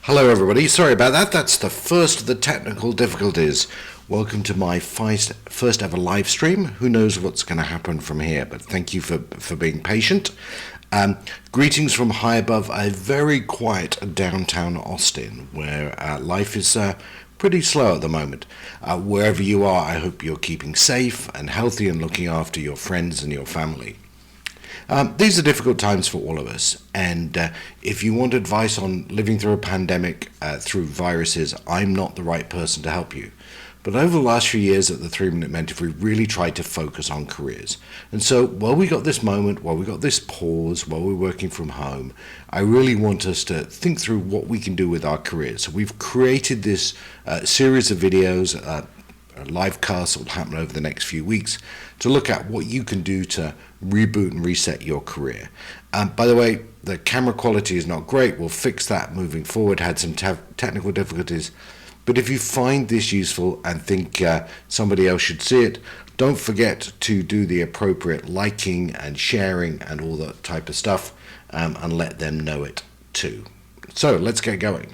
Hello everybody, sorry about that, that's the first of the technical difficulties. Welcome to my first ever live stream. Who knows what's going to happen from here, but thank you for being patient. Greetings from high above a very quiet downtown Austin, where life is pretty slow at the moment. Wherever you are, I hope you're keeping safe and healthy and looking after your friends and your family. These are difficult times for all of us, and if you want advice on living through a pandemic through viruses, I'm not the right person to help you. But over the last few years at the 3 Minute Mentor, we've really tried to focus on careers. And so while we got this moment, while we got this pause, while we're working from home, I really want us to think through what we can do with our careers. So we've created this series of videos, a live cast that will happen over the next few weeks, to look at what you can do to reboot and reset your career. By the way, the camera quality is not great. We'll fix that moving forward. Had some technical difficulties. But if you find this useful and think somebody else should see it, don't forget to do the appropriate liking and sharing and all that type of stuff, and let them know it too. So let's get going.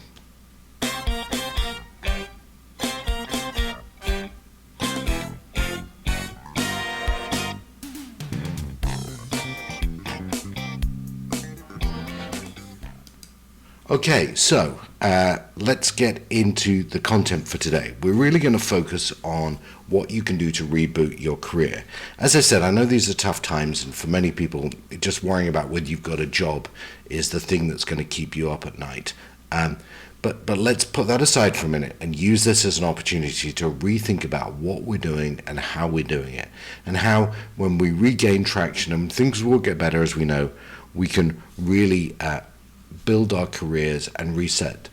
Okay, so let's get into the content for today. We're really going to focus on what you can do to reboot your career. As I said, I know these are tough times, and for many people, just worrying about whether you've got a job is the thing that's going to keep you up at night. But let's put that aside for a minute and use this as an opportunity to rethink about what we're doing and how we're doing it, and how when we regain traction, and things will get better as we know, we can really build our careers and reset.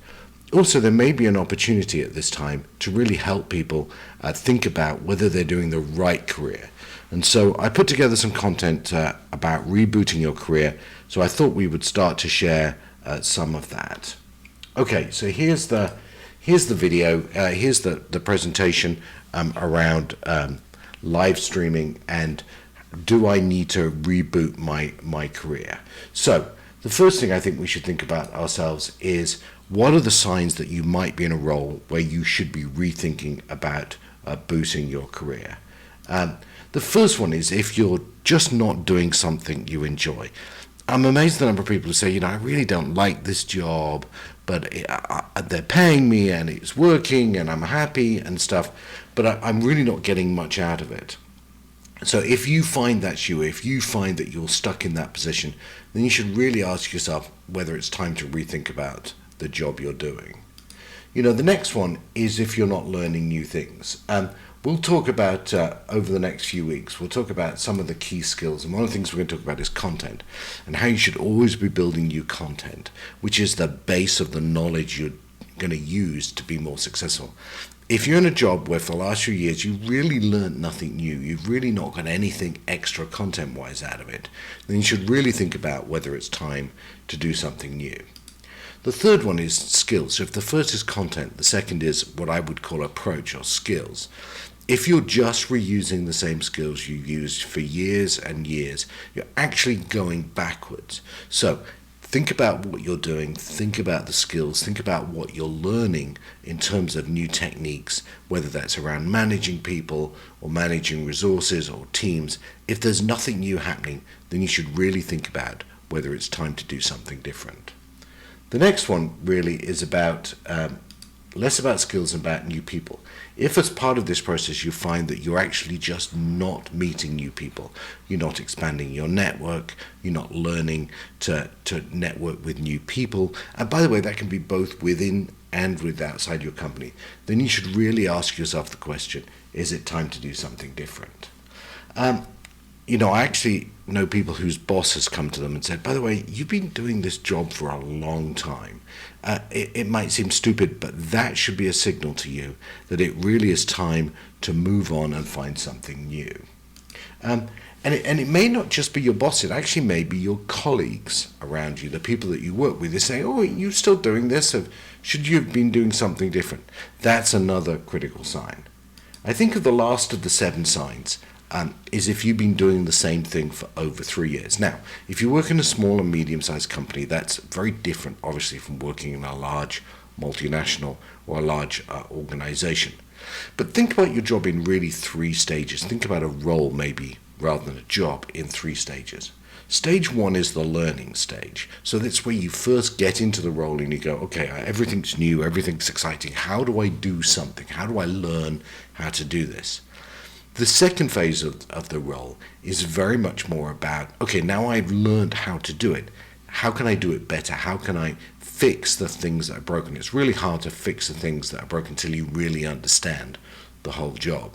Also, there may be an opportunity at this time to really help people think about whether they're doing the right career. And so I put together some content about rebooting your career, so I thought we would start to share some of that. Okay, so here's the video, here's the presentation around live streaming and do I need to reboot my career. So the first thing I think we should think about ourselves is, what are the signs that you might be in a role where you should be rethinking about boosting your career? The first one is if you're just not doing something you enjoy. I'm amazed at the number of people who say, I really don't like this job, but they're paying me and it's working and I'm happy and stuff, but I'm really not getting much out of it. So if you find that's you, if you find that you're stuck in that position, then you should really ask yourself whether it's time to rethink about the job you're doing. The next one is if you're not learning new things. We'll talk about, over the next few weeks, we'll talk about some of the key skills. And one of the things we're going to talk about is content, and how you should always be building new content, which is the base of the knowledge you're going to use to be more successful. If you're in a job where for the last few years you've really learned nothing new, you've really not got anything extra content-wise out of it, then you should really think about whether it's time to do something new. The third one is skills. So if the first is content, the second is what I would call approach or skills. If you're just reusing the same skills you used for years and years, you're actually going backwards. So think about what you're doing, think about the skills, think about what you're learning in terms of new techniques, whether that's around managing people or managing resources or teams. If there's nothing new happening, then you should really think about whether it's time to do something different. The next one really is about less about skills and about new people. If as part of this process you find that you're actually just not meeting new people, you're not expanding your network, you're not learning to network with new people, and by the way, that can be both within and with outside your company, then you should really ask yourself the question, is it time to do something different? I actually know people whose boss has come to them and said, by the way, you've been doing this job for a long time. It might seem stupid, but that should be a signal to you that it really is time to move on and find something new. And it may not just be your boss, it actually may be your colleagues around you, the people that you work with. They say, oh, you're still doing this? Should you have been doing something different? That's another critical sign. I think of the last of the 7 signs is if you've been doing the same thing for over 3 years. Now, if you work in a small and medium-sized company, that's very different, obviously, from working in a large multinational, or a large organization. But think about your job in really 3 stages. Think about a role maybe rather than a job in 3 stages. Stage 1 is the learning stage. So that's where you first get into the role and you go, okay, everything's new, everything's exciting. How do I do something? How do I learn how to do this? The second phase of the role is very much more about, okay, now I've learned how to do it. How can I do it better? How can I fix the things that are broken? It's really hard to fix the things that are broken until you really understand the whole job.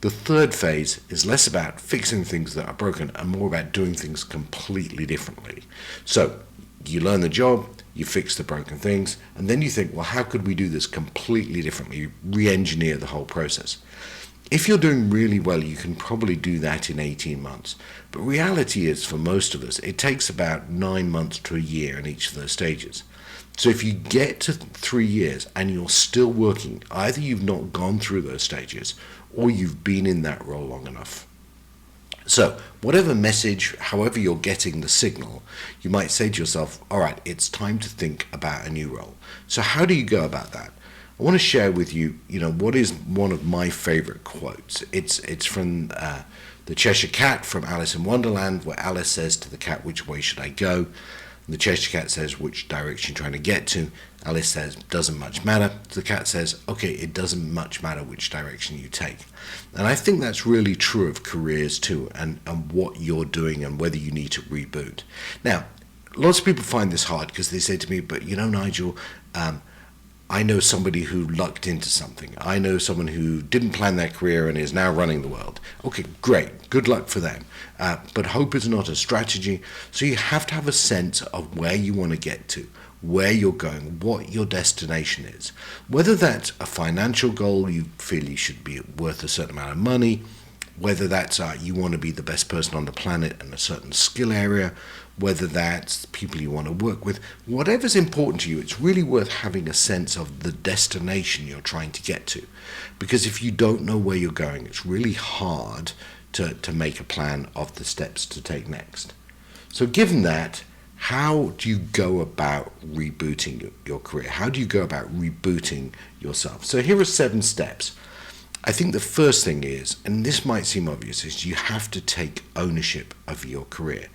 The third phase is less about fixing things that are broken and more about doing things completely differently. So you learn the job, you fix the broken things, and then you think, well, how could we do this completely differently? You re-engineer the whole process. If you're doing really well, you can probably do that in 18 months. But reality is, for most of us, it takes about 9 months to a year in each of those stages. So if you get to 3 years and you're still working, either you've not gone through those stages or you've been in that role long enough. So whatever message, however you're getting the signal, you might say to yourself, all right, it's time to think about a new role. So how do you go about that? I want to share with you, what is one of my favorite quotes. It's from the Cheshire Cat from Alice in Wonderland, where Alice says to the cat, which way should I go? And the Cheshire Cat says, which direction you're trying to get to? Alice says, doesn't much matter. The cat says, okay, it doesn't much matter which direction you take. And I think that's really true of careers too, and what you're doing and whether you need to reboot. Now, lots of people find this hard because they say to me, but Nigel, I know somebody who lucked into something. I know someone who didn't plan their career and is now running the world. Okay, great. Good luck for them. But hope is not a strategy. So you have to have a sense of where you want to get to, where you're going, what your destination is. Whether that's a financial goal, you feel you should be worth a certain amount of money, whether that's you want to be the best person on the planet in a certain skill area, whether that's people you want to work with, whatever's important to you, it's really worth having a sense of the destination you're trying to get to. Because if you don't know where you're going, it's really hard to make a plan of the steps to take next. So given that, how do you go about rebooting your career? How do you go about rebooting yourself? So here are 7 steps. I think the first thing is, and this might seem obvious, is you have to take ownership of your career.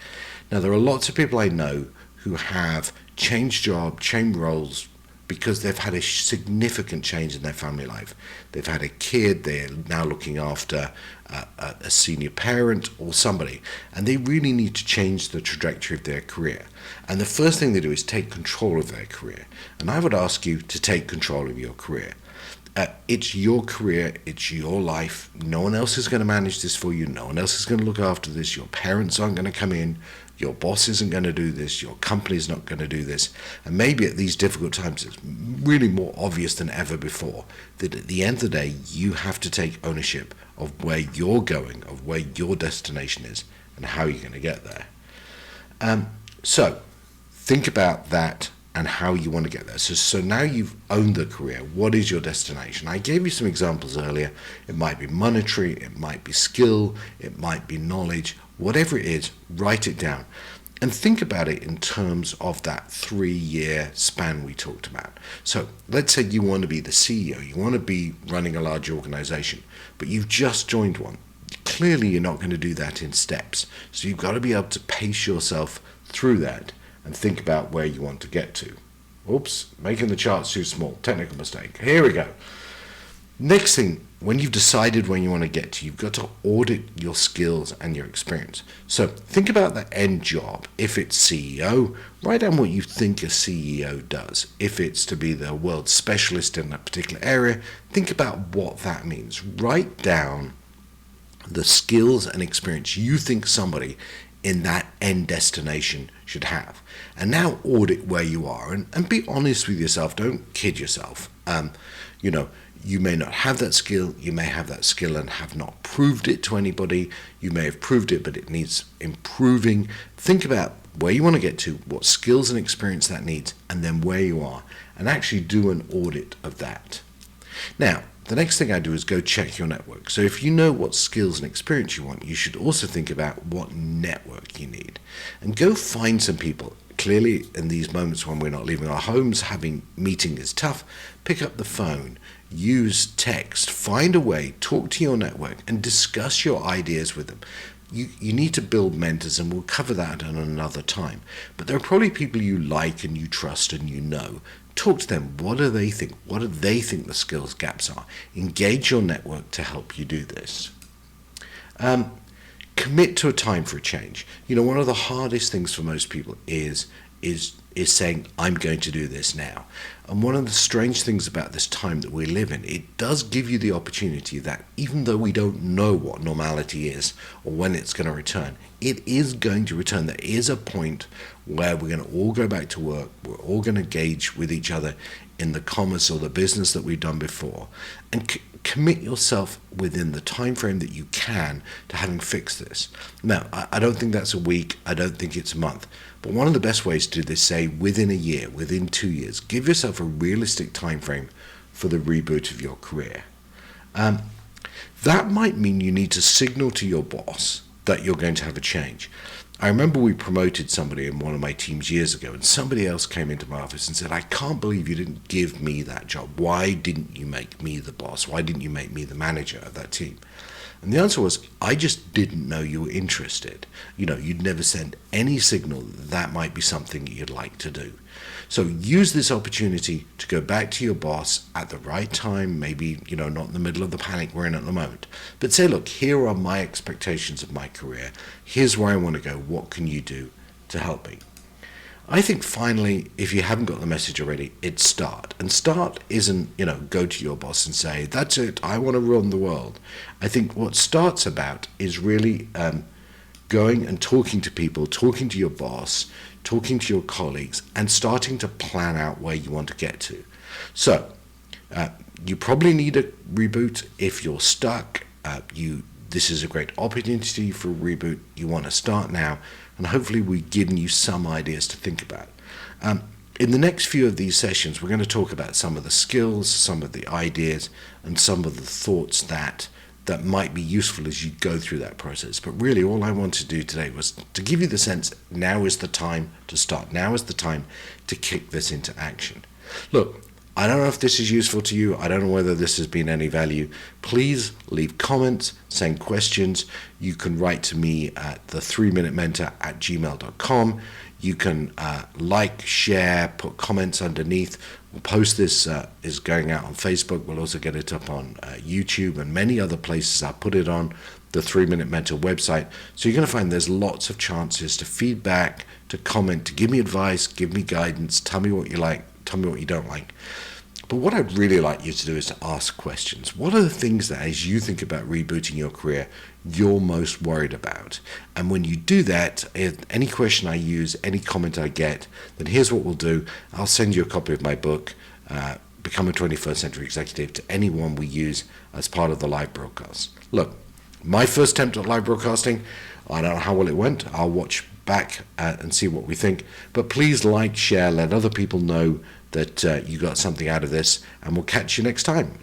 Now, there are lots of people I know who have changed jobs, changed roles, because they've had a significant change in their family life. They've had a kid, they're now looking after a senior parent or somebody, and they really need to change the trajectory of their career. And the first thing they do is take control of their career. And I would ask you to take control of your career. It's your career, it's your life. No one else is going to manage this for you. No one else is going to look after this. Your parents aren't going to come in. Your boss isn't going to do this. Your company's not going to do this. And maybe at these difficult times, it's really more obvious than ever before that at the end of the day, you have to take ownership of where you're going, of where your destination is, and how you're going to get there. So think about that and how you want to get there. So now you've owned the career. What is your destination? I gave you some examples earlier. It might be monetary, it might be skill, it might be knowledge. Whatever it is, write it down. And think about it in terms of that 3-year span we talked about. So let's say you want to be the CEO, you want to be running a large organization, but you've just joined one. Clearly you're not going to do that in steps. So you've got to be able to pace yourself through that and think about where you want to get to. Oops, making the charts too small. Technical mistake. Here we go. Next thing, when you've decided where you want to get to, you've got to audit your skills and your experience. So think about the end job. If it's CEO, write down what you think a CEO does. If it's to be the world specialist in a particular area, think about what that means. Write down the skills and experience you think somebody in that end destination should have. And now audit where you are and be honest with yourself. Don't kid yourself. You may not have that skill. You may have that skill and have not proved it to anybody. You may have proved it, but it needs improving. Think about where you want to get to, what skills and experience that needs, and then where you are, and actually do an audit of that. Now, the next thing I do is go check your network. So if you know what skills and experience you want, you should also think about what network you need. And go find some people. clearly in these moments when we're not leaving our homes, having meeting is tough. Pick up the phone, use text, find a way, talk to your network and discuss your ideas with them. You need to build mentors, and we'll cover that at another time. But there are probably people you like and you trust and you know. Talk to them. What do they think? What do they think the skills gaps are? Engage your network to help you do this. Commit to a time for a change. One of the hardest things for most people is saying, I'm going to do this now. And one of the strange things about this time that we live in, it does give you the opportunity that even though we don't know what normality is or when it's going to return, it is going to return. There is a point where we're going to all go back to work. We're all going to engage with each other in the commerce or the business that we've done before. And commit yourself within the time frame that you can to having fixed this. Now, I don't think that's a week. I don't think it's a month. But one of the best ways to do this, say within a year, within 2 years, give yourself a realistic time frame for the reboot of your career. That might mean you need to signal to your boss that you're going to have a change. I remember we promoted somebody in one of my teams years ago, and somebody else came into my office and said, I can't believe you didn't give me that job. Why didn't you make me the boss? Why didn't you make me the manager of that team? And the answer was, I just didn't know you were interested. You'd never sent any signal that might be something you'd like to do. So use this opportunity to go back to your boss at the right time, maybe, not in the middle of the panic we're in at the moment. But say, look, here are my expectations of my career. Here's where I want to go. What can you do to help me? I think finally, if you haven't got the message already, it's start. And start isn't, go to your boss and say, that's it, I want to run the world. I think what start's about is really going and talking to people, talking to your boss, talking to your colleagues, and starting to plan out where you want to get to. So, you probably need a reboot. If you're stuck, this is a great opportunity for a reboot. You want to start now, and hopefully we've given you some ideas to think about. In the next few of these sessions, we're going to talk about some of the skills, some of the ideas, and some of the thoughts that might be useful as you go through that process. But really, all I wanted to do today was to give you the sense now is the time to start. Now is the time to kick this into action. Look, I don't know if this is useful to you. I don't know whether this has been any value. Please leave comments, send questions. You can write to me at the3minutementor@gmail.com. You can like, share, put comments underneath. We'll post this is going out on Facebook. We'll also get it up on YouTube and many other places. I'll put it on the 3-Minute Mentor website. So you're going to find there's lots of chances to feedback, to comment, to give me advice, give me guidance, tell me what you like, tell me what you don't like. But what I'd really like you to do is to ask questions. What are the things that, as you think about rebooting your career, you're most worried about? And when you do that, if any question I use, any comment I get, then here's what we'll do. I'll send you a copy of my book, Become a 21st Century Executive, to anyone we use as part of the live broadcast. Look, my first attempt at live broadcasting, I don't know how well it went. I'll watch back and see what we think. But please like, share, let other people know that you got something out of this, and we'll catch you next time.